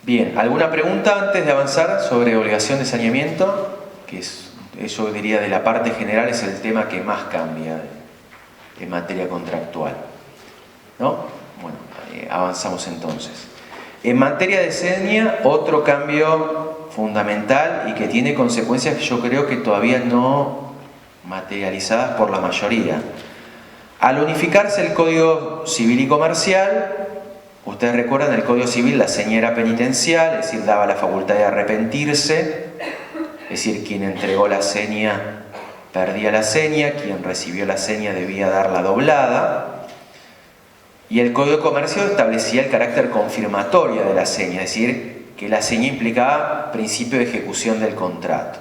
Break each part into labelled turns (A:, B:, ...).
A: Bien, ¿alguna pregunta antes de avanzar sobre obligación de saneamiento? Que yo diría de la parte general es el tema que más cambia en materia contractual, ¿no? Bueno, avanzamos entonces. En materia de seña, otro cambio fundamental y que tiene consecuencias que yo creo que todavía no materializadas por la mayoría. Al unificarse el Código Civil y Comercial, ustedes recuerdan, el Código Civil la seña era penitencial, es decir, daba la facultad de arrepentirse, es decir, quien entregó la seña perdía la seña, quien recibió la seña debía darla doblada, y el Código de Comercio establecía el carácter confirmatorio de la seña, es decir, que la seña implicaba principio de ejecución del contrato.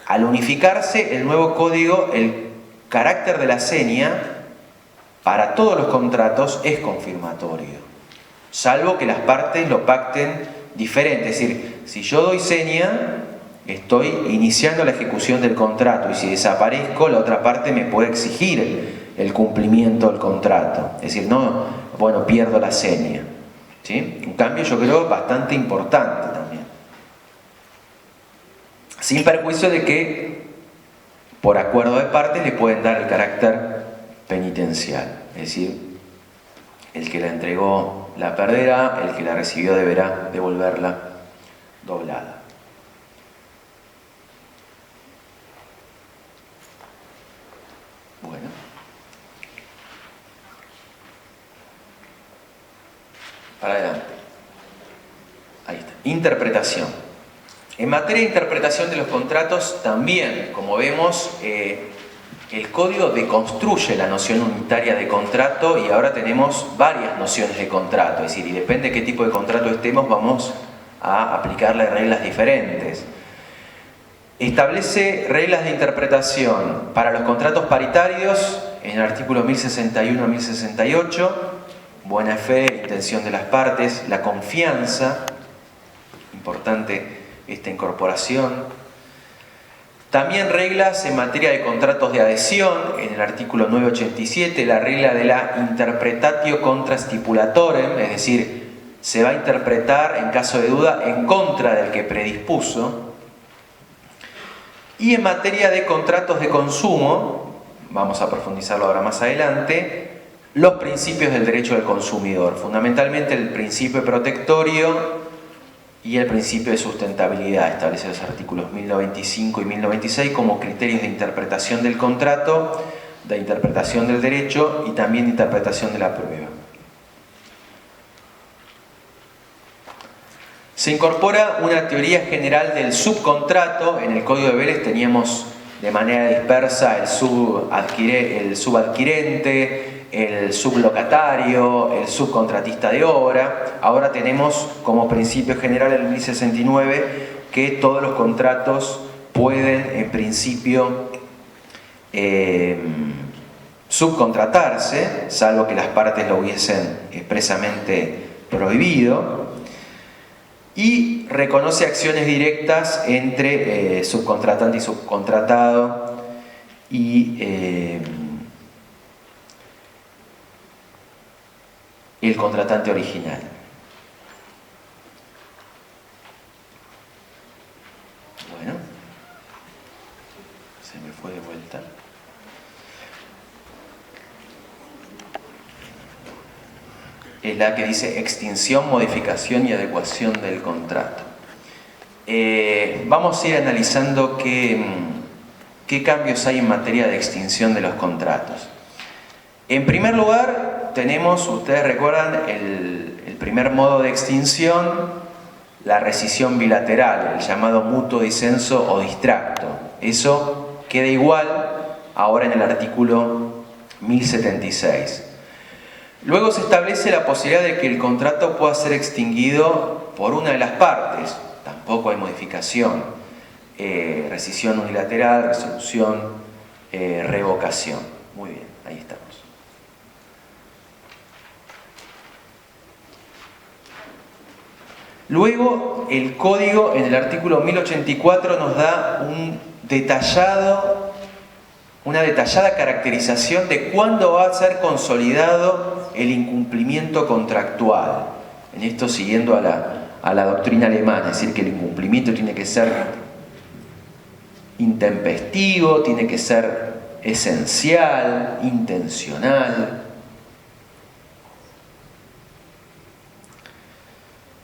A: Al unificarse el nuevo código, el carácter de la seña para todos los contratos es confirmatorio, salvo que las partes lo pacten diferente. Es decir, si yo doy seña, estoy iniciando la ejecución del contrato y si desaparezco, la otra parte me puede exigir el cumplimiento del contrato. Es decir, no, bueno, pierdo la seña, ¿sí? Un cambio yo creo bastante importante también. Sin perjuicio de que por acuerdo de partes le pueden dar el carácter penitencial, es decir, el que la entregó la perderá, el que la recibió deberá devolverla doblada. Bueno. Para adelante. Ahí está. Interpretación. En materia de interpretación de los contratos, también, como vemos, el código deconstruye la noción unitaria de contrato y ahora tenemos varias nociones de contrato, es decir, y depende de qué tipo de contrato estemos, vamos a aplicarle reglas diferentes. Establece reglas de interpretación para los contratos paritarios en el artículo 1061 a 1068, buena fe, intención de las partes, la confianza, importante esta incorporación. También reglas en materia de contratos de adhesión, en el artículo 987, la regla de la interpretatio contra stipulatorem, es decir, se va a interpretar en caso de duda en contra del que predispuso. Y en materia de contratos de consumo, vamos a profundizarlo ahora más adelante, los principios del derecho del consumidor, fundamentalmente el principio protectorio y el principio de sustentabilidad, establece los artículos 1095 y 1096 como criterios de interpretación del contrato, de interpretación del derecho y también de interpretación de la prueba. Se incorpora una teoría general del subcontrato. En el Código de Vélez teníamos de manera dispersa el subadquirente, el sublocatario, el subcontratista de obra. Ahora tenemos como principio general el 1069 que todos los contratos pueden en principio subcontratarse, salvo que las partes lo hubiesen expresamente prohibido, y reconoce acciones directas entre subcontratante y subcontratado y el contratante original. Bueno, se me fue de vuelta. Es la que dice extinción, modificación y adecuación del contrato. Vamos a ir analizando qué cambios hay en materia de extinción de los contratos. En primer lugar, tenemos, ustedes recuerdan, el primer modo de extinción, la rescisión bilateral, el llamado mutuo disenso o distracto. Eso queda igual ahora en el artículo 1076. Luego se establece la posibilidad de que el contrato pueda ser extinguido por una de las partes. Tampoco hay modificación. Rescisión unilateral, resolución, revocación. Muy bien, ahí estamos. Luego, el código en el artículo 1084 nos da una detallada caracterización de cuándo va a ser consolidado el incumplimiento contractual. En esto siguiendo a la doctrina alemana, es decir, que el incumplimiento tiene que ser intempestivo, tiene que ser esencial, intencional.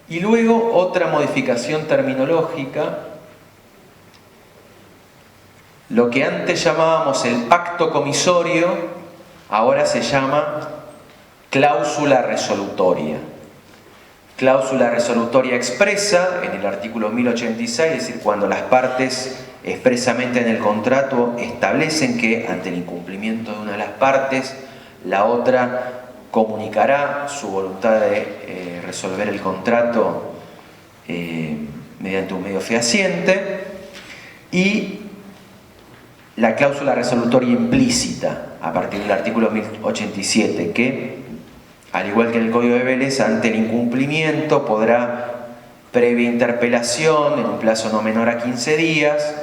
A: Y luego otra modificación terminológica, lo que antes llamábamos el pacto comisorio, ahora se llama cláusula resolutoria. Cláusula resolutoria expresa en el artículo 1086, es decir, cuando las partes expresamente en el contrato establecen que ante el incumplimiento de una de las partes, la otra comunicará su voluntad de resolver el contrato mediante un medio fehaciente, y la cláusula resolutoria implícita a partir del artículo 1087, que al igual que en el Código de Vélez, ante el incumplimiento podrá, previa interpelación en un plazo no menor a 15 días,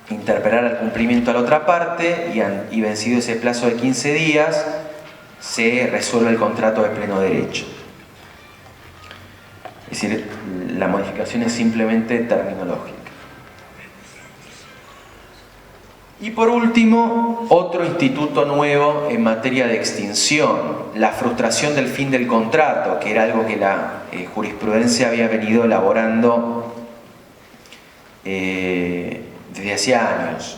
A: interpelar al cumplimiento a la otra parte, y vencido ese plazo de 15 días se resuelve el contrato de pleno derecho. Es decir, la modificación es simplemente terminológica. Y por último, otro instituto nuevo en materia de extinción, la frustración del fin del contrato, que era algo que la jurisprudencia había venido elaborando desde hacía años.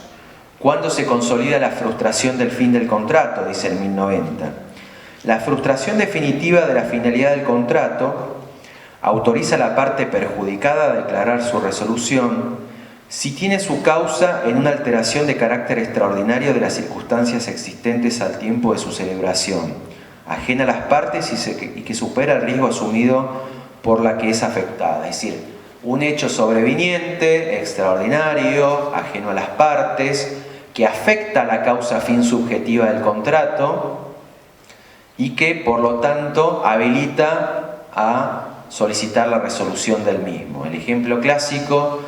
A: ¿Cuándo se consolida la frustración del fin del contrato? Dice el 1090. La frustración definitiva de la finalidad del contrato autoriza a la parte perjudicada a declarar su resolución si tiene su causa en una alteración de carácter extraordinario de las circunstancias existentes al tiempo de su celebración, ajena a las partes y que supera el riesgo asumido por la que es afectada. Es decir, un hecho sobreviniente, extraordinario, ajeno a las partes, que afecta a la causa fin subjetiva del contrato y que, por lo tanto, habilita a solicitar la resolución del mismo. El ejemplo clásico: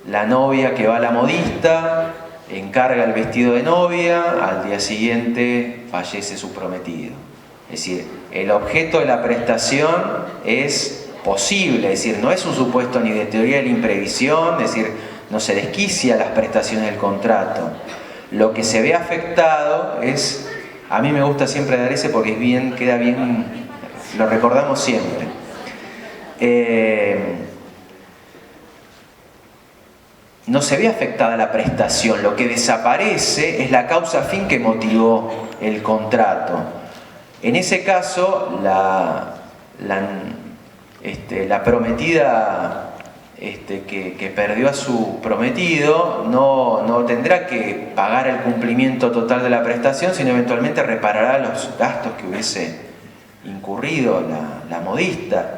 A: la novia que va a la modista, encarga el vestido de novia, al día siguiente fallece su prometido. Es decir, el objeto de la prestación es posible, es decir, no es un supuesto ni de teoría de la imprevisión, es decir, no se desquicia las prestaciones del contrato. Lo que se ve afectado es, a mí me gusta siempre dar ese porque es bien, queda bien, lo recordamos siempre. No se ve afectada la prestación, lo que desaparece es la causa fin que motivó el contrato. En ese caso, la prometida que perdió a su prometido no tendrá que pagar el cumplimiento total de la prestación, sino eventualmente reparará los gastos que hubiese incurrido la modista.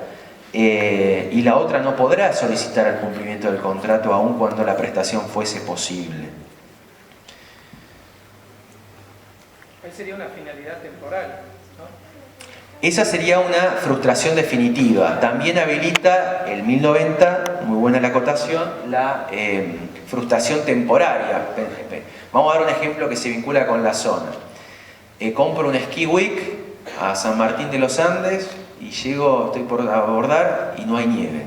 A: Y la otra no podrá solicitar el cumplimiento del contrato aun cuando la prestación fuese posible.
B: Ahí sería una finalidad temporal, ¿no?
A: Esa sería una frustración definitiva. También habilita el 1090, muy buena la acotación, la frustración temporaria. Vamos a dar un ejemplo que se vincula con la zona. Compro un ski week a San Martín de los Andes y llego, estoy por abordar y no hay nieve.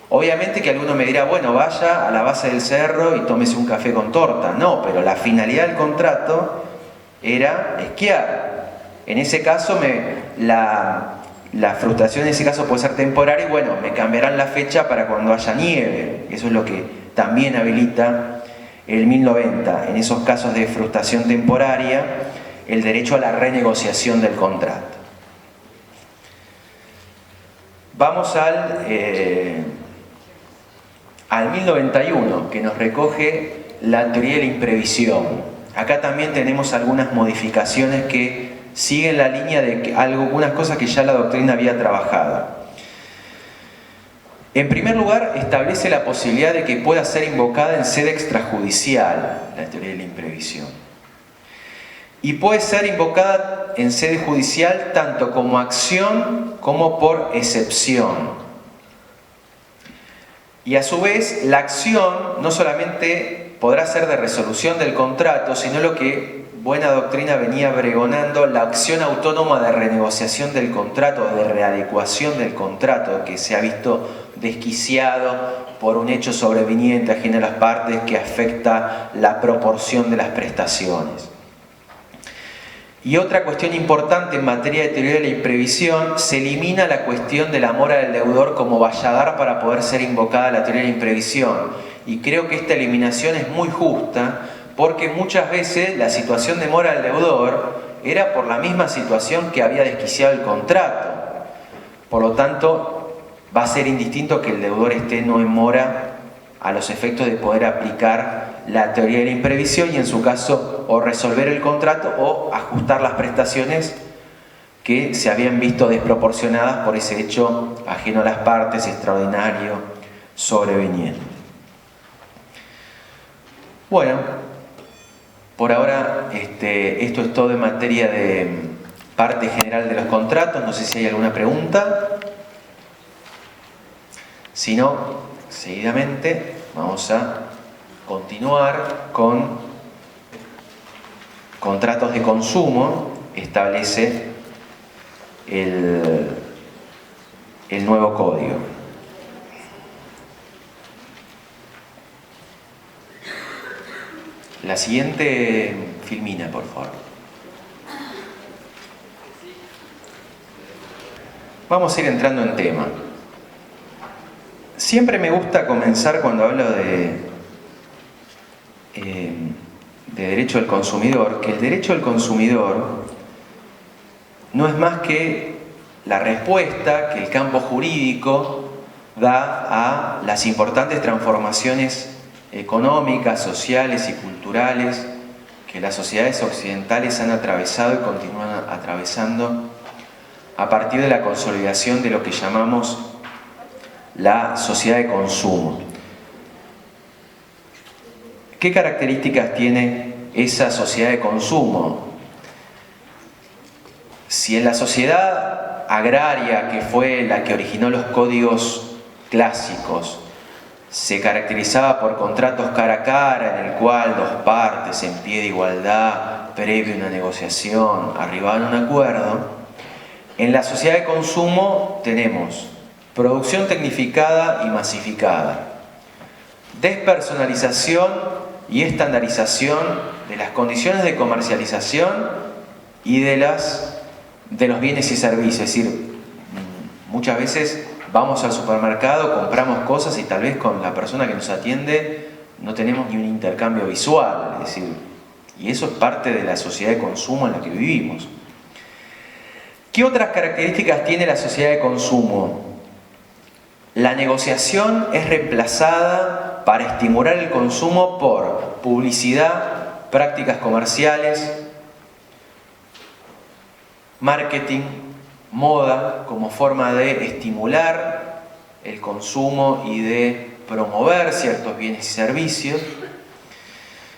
A: Obviamente que alguno me dirá, bueno, vaya a la base del cerro y tómese un café con torta. No, pero la finalidad del contrato era esquiar. En ese caso, la frustración en ese caso puede ser temporaria y bueno, me cambiarán la fecha para cuando haya nieve. Eso es lo que también habilita el 1090. En esos casos de frustración temporaria, el derecho a la renegociación del contrato. Vamos al 1091, que nos recoge la teoría de la imprevisión. Acá también tenemos algunas modificaciones que siguen la línea de algunas cosas que ya la doctrina había trabajado. En primer lugar, establece la posibilidad de que pueda ser invocada en sede extrajudicial la teoría de la imprevisión. Y puede ser invocada en sede judicial tanto como acción como por excepción. Y a su vez, la acción no solamente podrá ser de resolución del contrato, sino lo que buena doctrina venía pregonando la acción autónoma de renegociación del contrato, de readecuación del contrato, que se ha visto desquiciado por un hecho sobreveniente ajeno a las partes que afecta la proporción de las prestaciones. Y otra cuestión importante en materia de teoría de la imprevisión, se elimina la cuestión de la mora del deudor como valladar para poder ser invocada la teoría de la imprevisión. Y creo que esta eliminación es muy justa, porque muchas veces la situación de mora del deudor era por la misma situación que había desquiciado el contrato. Por lo tanto, va a ser indistinto que el deudor esté no en mora a los efectos de poder aplicar la teoría de la imprevisión y en su caso o resolver el contrato o ajustar las prestaciones que se habían visto desproporcionadas por ese hecho ajeno a las partes, extraordinario, sobreveniente. Bueno, por ahora esto es todo en materia de parte general de los contratos. No sé si hay alguna pregunta. Si no, seguidamente vamos a continuar con contratos de consumo. Establece el nuevo código. La siguiente filmina, por favor. Vamos a ir entrando en tema. Siempre me gusta comenzar cuando hablo de derecho del consumidor, que el derecho del consumidor no es más que la respuesta que el campo jurídico da a las importantes transformaciones económicas, sociales y culturales que las sociedades occidentales han atravesado y continúan atravesando a partir de la consolidación de lo que llamamos la sociedad de consumo. ¿Qué características tiene esa sociedad de consumo? Si en la sociedad agraria, que fue la que originó los códigos clásicos, se caracterizaba por contratos cara a cara en el cual dos partes en pie de igualdad, previo a una negociación, arribaban a un acuerdo, en la sociedad de consumo tenemos producción tecnificada y masificada, despersonalización y estandarización de las condiciones de comercialización y de los bienes y servicios. Es decir, muchas veces vamos al supermercado, compramos cosas y tal vez con la persona que nos atiende no tenemos ni un intercambio visual, es decir, y eso es parte de la sociedad de consumo en la que vivimos. ¿Qué otras características tiene la sociedad de consumo? La negociación es reemplazada para estimular el consumo por publicidad, prácticas comerciales, marketing, moda, como forma de estimular el consumo y de promover ciertos bienes y servicios.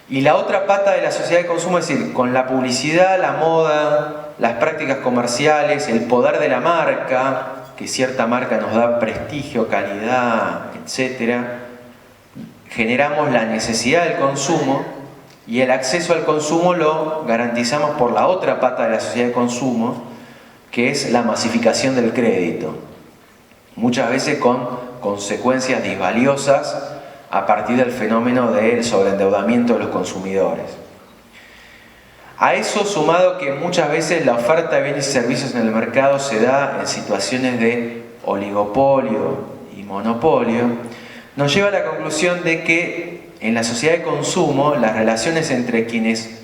A: Y la otra pata de la sociedad de consumo, es decir, con la publicidad, la moda, las prácticas comerciales, el poder de la marca, que cierta marca nos da prestigio, calidad, etc., generamos la necesidad del consumo y el acceso al consumo lo garantizamos por la otra pata de la sociedad de consumo, que es la masificación del crédito, muchas veces con consecuencias disvaliosas a partir del fenómeno del sobreendeudamiento de los consumidores. A eso sumado que muchas veces la oferta de bienes y servicios en el mercado se da en situaciones de oligopolio y monopolio, nos lleva a la conclusión de que en la sociedad de consumo las relaciones entre quienes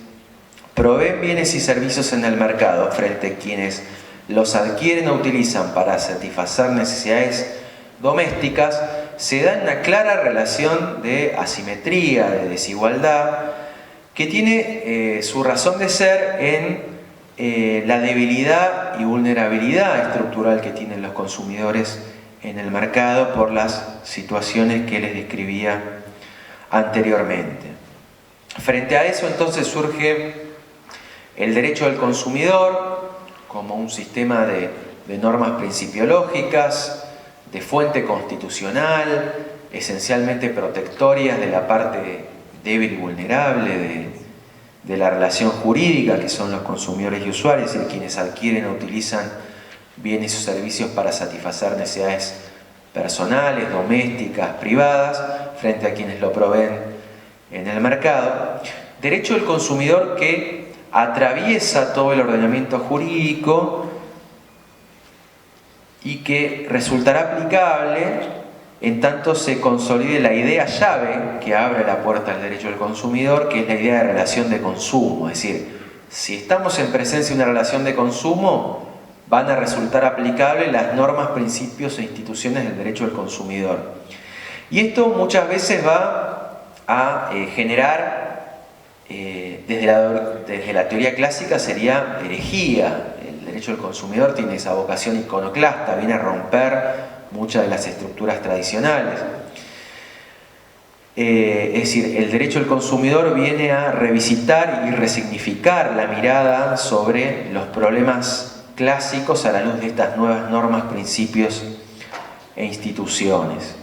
A: proveen bienes y servicios en el mercado frente a quienes los adquieren o utilizan para satisfacer necesidades domésticas se da una clara relación de asimetría, de desigualdad, que tiene su razón de ser en la debilidad y vulnerabilidad estructural que tienen los consumidores en el mercado por las situaciones que les describía anteriormente. Frente a eso, entonces, surge el derecho del consumidor como un sistema de normas principiológicas, de fuente constitucional, esencialmente protectorias de la parte débil y vulnerable de la relación jurídica, que son los consumidores y usuarios, es decir, quienes adquieren o utilizan bienes o servicios para satisfacer necesidades personales, domésticas, privadas, frente a quienes lo proveen en el mercado. Derecho del consumidor que atraviesa todo el ordenamiento jurídico y que resultará aplicable en tanto se consolide la idea llave que abre la puerta al derecho del consumidor, que es la idea de relación de consumo. Es decir, si estamos en presencia de una relación de consumo, van a resultar aplicables las normas, principios e instituciones del derecho del consumidor. Y esto muchas veces va a generar, desde la teoría clásica sería herejía. El derecho del consumidor tiene esa vocación iconoclasta, viene a romper muchas de las estructuras tradicionales. Es decir, el derecho del consumidor viene a revisitar y resignificar la mirada sobre los problemas clásicos a la luz de estas nuevas normas, principios e instituciones.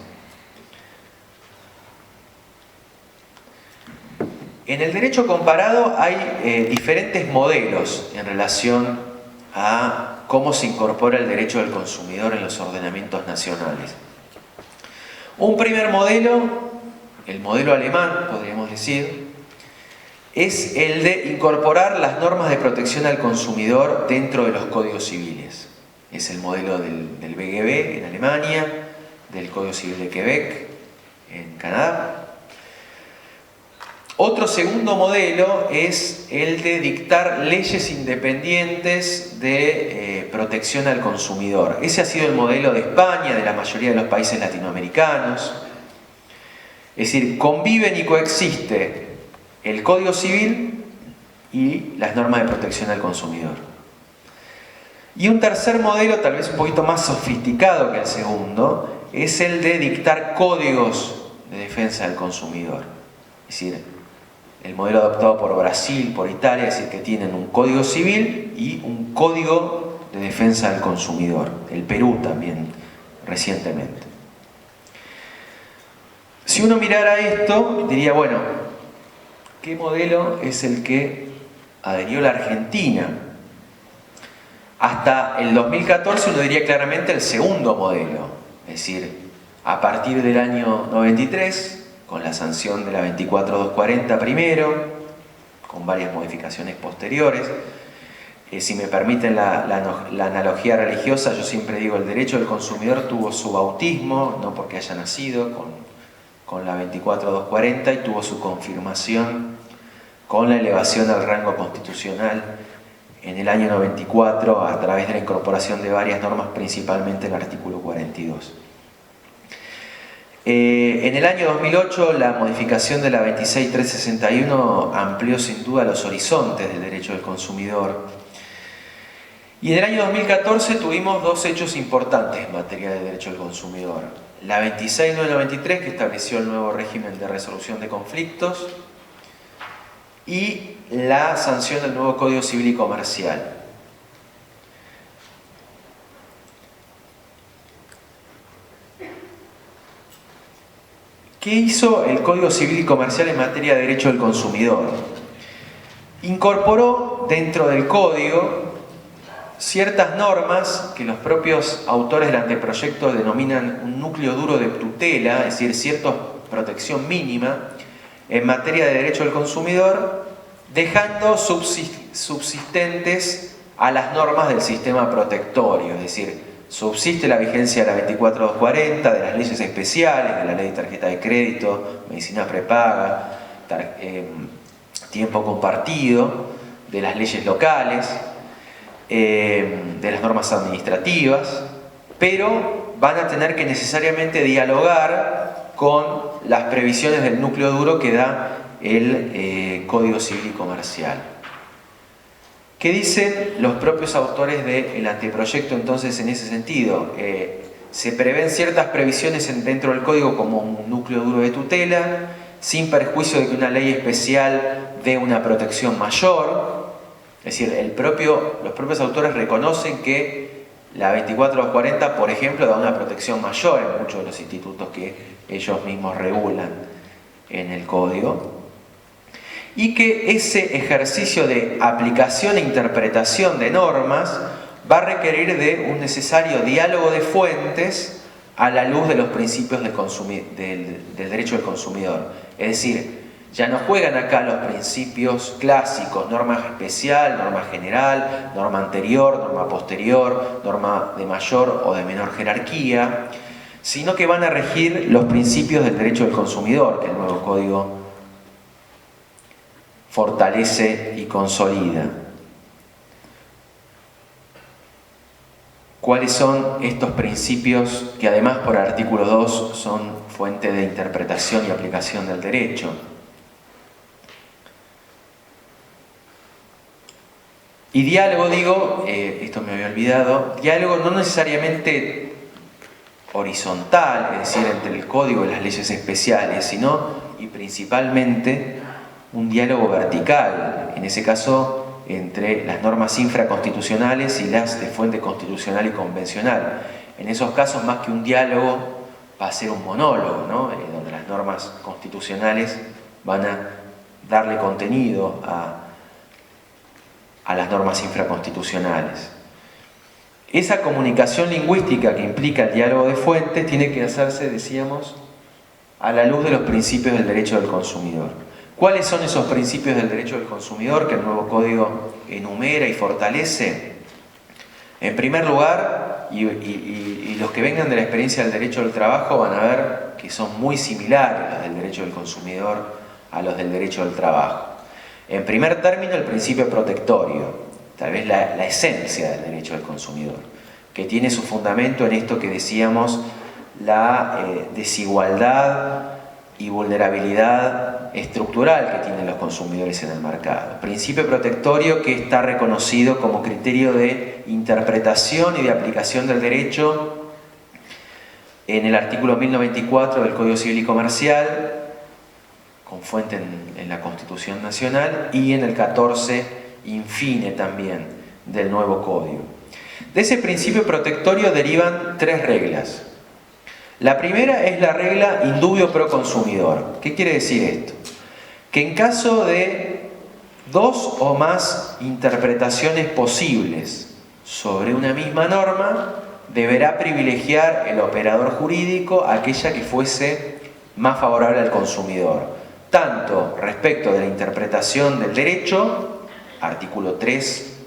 A: En el derecho comparado hay diferentes modelos en relación a cómo se incorpora el derecho del consumidor en los ordenamientos nacionales. Un primer modelo, el modelo alemán, podríamos decir, es el de incorporar las normas de protección al consumidor dentro de los códigos civiles. Es el modelo del BGB en Alemania, del Código Civil de Quebec en Canadá. Otro segundo modelo es el de dictar leyes independientes de protección al consumidor. Ese ha sido el modelo de España, de la mayoría de los países latinoamericanos. Es decir, conviven y coexiste el Código Civil y las normas de protección al consumidor. Y un tercer modelo, tal vez un poquito más sofisticado que el segundo, es el de dictar códigos de defensa del consumidor. Es decir, el modelo adoptado por Brasil, por Italia, es decir, que tienen un código civil y un código de defensa del consumidor. El Perú también, recientemente. Si uno mirara esto, diría, bueno, ¿qué modelo es el que adherió la Argentina? Hasta el 2014 uno diría claramente el segundo modelo. Es decir, a partir del año 93, con la sanción de la 24240 primero, con varias modificaciones posteriores. Si me permiten la analogía religiosa, yo siempre digo, el derecho del consumidor tuvo su bautismo, no porque haya nacido con la 24240, y tuvo su confirmación con la elevación al rango constitucional en el año 94 a través de la incorporación de varias normas, principalmente el artículo 42. En el año 2008 la modificación de la 26361 amplió sin duda los horizontes del derecho del consumidor. Y en el año 2014 tuvimos dos hechos importantes en materia de derecho del consumidor. La 26993, que estableció el nuevo régimen de resolución de conflictos, y la sanción del nuevo Código Civil y Comercial. ¿Qué hizo el Código Civil y Comercial en materia de derecho del consumidor? Incorporó dentro del Código ciertas normas que los propios autores del anteproyecto denominan un núcleo duro de tutela, es decir, cierta protección mínima en materia de derecho del consumidor, dejando subsistentes a las normas del sistema protectorio, es decir, subsiste la vigencia de la 24240, de las leyes especiales, de la ley de tarjeta de crédito, medicina prepaga, tiempo compartido, de las leyes locales, de las normas administrativas, pero van a tener que necesariamente dialogar con las previsiones del núcleo duro que da el Código Civil y Comercial. ¿Qué dicen los propios autores del anteproyecto entonces en ese sentido? Se prevén ciertas previsiones dentro del Código como un núcleo duro de tutela, sin perjuicio de que una ley especial dé una protección mayor. Es decir, los propios autores reconocen que la 24240, por ejemplo, da una protección mayor en muchos de los institutos que ellos mismos regulan en el Código. y que ese ejercicio de aplicación e interpretación de normas va a requerir de un necesario diálogo de fuentes a la luz de los principios del derecho del consumidor. Es decir, ya no juegan acá los principios clásicos, norma especial, norma general, norma anterior, norma posterior, norma de mayor o de menor jerarquía, sino que van a regir los principios del derecho del consumidor, que el nuevo código fortalece y consolida. ¿Cuáles son estos principios que además por el artículo 2 son fuente de interpretación y aplicación del derecho? Y diálogo, digo, esto me había olvidado, diálogo no necesariamente horizontal, es decir, entre el código y las leyes especiales, sino y principalmente un diálogo vertical, en ese caso entre las normas infraconstitucionales y las de fuente constitucional y convencional. En esos casos, más que un diálogo, va a ser un monólogo, ¿no? Donde las normas constitucionales van a darle contenido a las normas infraconstitucionales. Esa comunicación lingüística que implica el diálogo de fuentes tiene que hacerse, decíamos, a la luz de los principios del derecho del consumidor. ¿Cuáles son esos principios del derecho del consumidor que el nuevo código enumera y fortalece? En primer lugar, y los que vengan de la experiencia del derecho del trabajo van a ver que son muy similares los del derecho del consumidor a los del derecho del trabajo. En primer término, el principio protectorio, tal vez la esencia del derecho del consumidor, que tiene su fundamento en esto que decíamos, la desigualdad y vulnerabilidad estructural que tienen los consumidores en el mercado. Principio protectorio que está reconocido como criterio de interpretación y de aplicación del derecho en el artículo 1094 del Código Civil y Comercial, con fuente en la Constitución Nacional, y en el 14 infine también del nuevo código. De ese principio protectorio derivan tres reglas. La primera es la regla in dubio pro consumidor. ¿Qué quiere decir esto? Que en caso de dos o más interpretaciones posibles sobre una misma norma, deberá privilegiar el operador jurídico aquella que fuese más favorable al consumidor, tanto respecto de la interpretación del derecho, artículo 3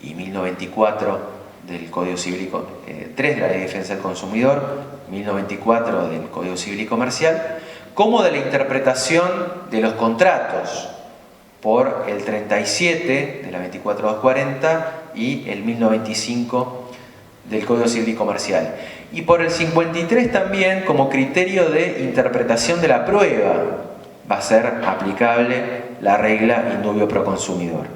A: y 1094 del Código Civil y 3 de la Ley de Defensa del Consumidor, 1094 del Código Civil y Comercial, como de la interpretación de los contratos por el 37 de la 24240 y el 1095 del Código Civil y Comercial. Y por el 53 también como criterio de interpretación de la prueba va a ser aplicable la regla in dubio pro consumidor.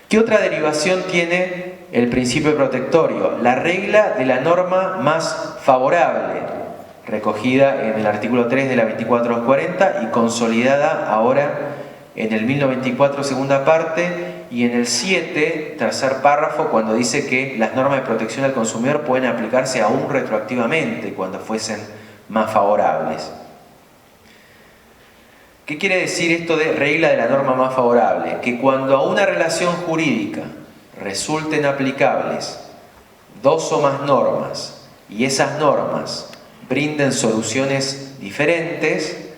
A: ¿Qué otra derivación tiene el principio protectorio? La regla de la norma más favorable, recogida en el artículo 3 de la 24240 y consolidada ahora en el 1094 segunda parte y en el 7 tercer párrafo, cuando dice que las normas de protección al consumidor pueden aplicarse aún retroactivamente cuando fuesen más favorables. ¿Qué quiere decir esto de regla de la norma más favorable? Que cuando a una relación jurídica resulten aplicables dos o más normas y esas normas brinden soluciones diferentes,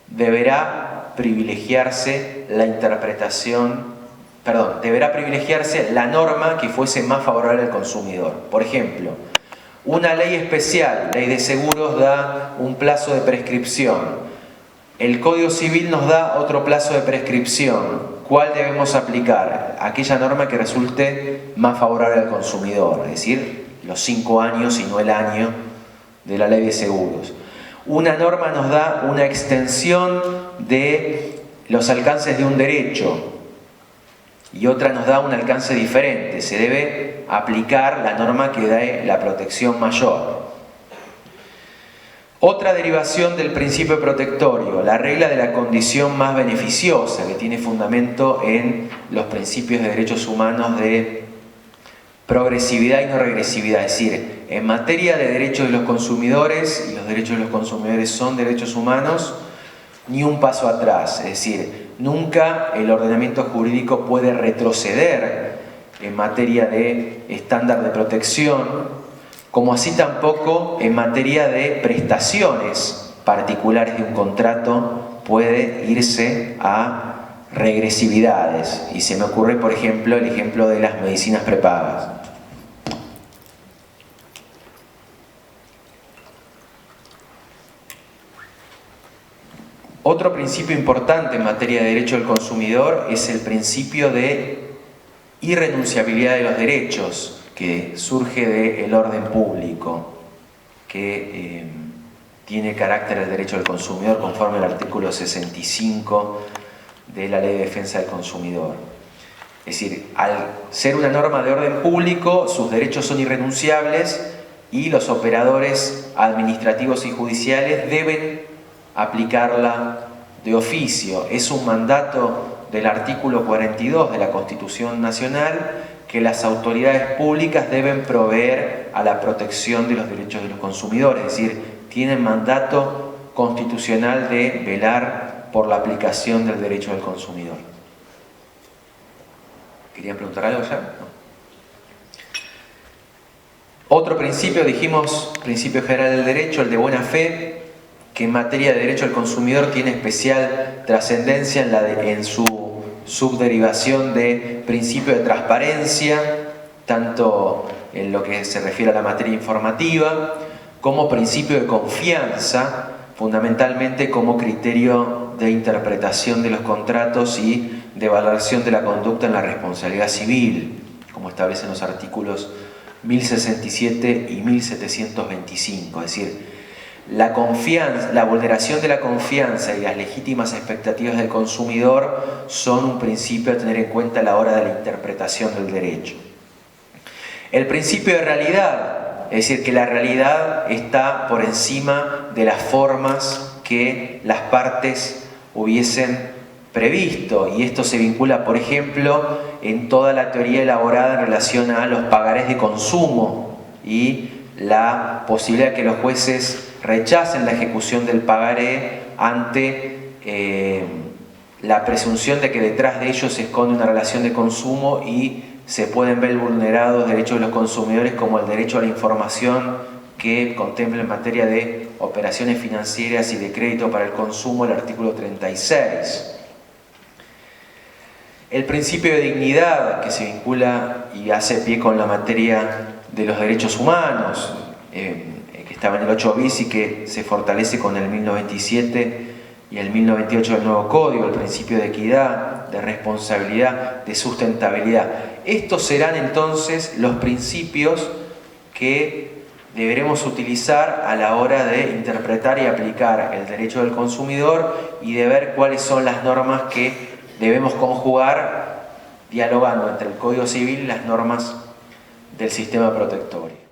A: deberá privilegiarse la norma que fuese más favorable al consumidor. Por ejemplo, una ley especial, ley de seguros, da un plazo de prescripción. El Código Civil nos da otro plazo de prescripción. ¿Cuál debemos aplicar? Aquella norma que resulte más favorable al consumidor, es decir, los 5 años y no el año de la ley de seguros. Una norma nos da una extensión de los alcances de un derecho y otra nos da un alcance diferente. Se debe aplicar la norma que da la protección mayor. Otra derivación del principio protectorio, la regla de la condición más beneficiosa, que tiene fundamento en los principios de derechos humanos de progresividad y no regresividad. Es decir, en materia de derechos de los consumidores, y los derechos de los consumidores son derechos humanos, ni un paso atrás, es decir, nunca el ordenamiento jurídico puede retroceder en materia de estándar de protección, como así tampoco en materia de prestaciones particulares de un contrato puede irse a regresividades. Y se me ocurre, por ejemplo, el ejemplo de las medicinas prepagas. Otro principio importante en materia de derecho del consumidor es el principio de irrenunciabilidad de los derechos, que surge del orden público, que tiene carácter el derecho del consumidor conforme al artículo 65 de la Ley de Defensa del Consumidor. Es decir, al ser una norma de orden público, sus derechos son irrenunciables y los operadores administrativos y judiciales deben aplicarla de oficio. Es un mandato del artículo 42 de la Constitución Nacional que las autoridades públicas deben proveer a la protección de los derechos de los consumidores, es decir, tienen mandato constitucional de velar por la aplicación del derecho del consumidor. ¿Querían preguntar algo ya? No. Otro principio, dijimos, principio general del derecho, el de buena fe, que en materia de derecho al consumidor tiene especial trascendencia en su subderivación de principio de transparencia, tanto en lo que se refiere a la materia informativa, como principio de confianza, fundamentalmente como criterio de interpretación de los contratos y de valoración de la conducta en la responsabilidad civil, como establecen los artículos 1067 y 1725, es decir, la vulneración de la confianza y las legítimas expectativas del consumidor son un principio a tener en cuenta a la hora de la interpretación del derecho. El principio de realidad, es decir, que la realidad está por encima de las formas que las partes hubiesen previsto, y esto se vincula, por ejemplo, en toda la teoría elaborada en relación a los pagarés de consumo y la posibilidad que los jueces rechacen la ejecución del pagaré ante la presunción de que detrás de ellos se esconde una relación de consumo y se pueden ver vulnerados derechos de los consumidores como el derecho a la información que contempla en materia de operaciones financieras y de crédito para el consumo el artículo 36. El principio de dignidad que se vincula y hace pie con la materia de los derechos humanos, que estaba en el 8 bis y que se fortalece con el 1097 y el 1098 del nuevo código, el principio de equidad, de responsabilidad, de sustentabilidad. Estos serán entonces los principios que deberemos utilizar a la hora de interpretar y aplicar el derecho del consumidor y de ver cuáles son las normas que debemos conjugar dialogando entre el Código Civil y las normas del sistema protectorio.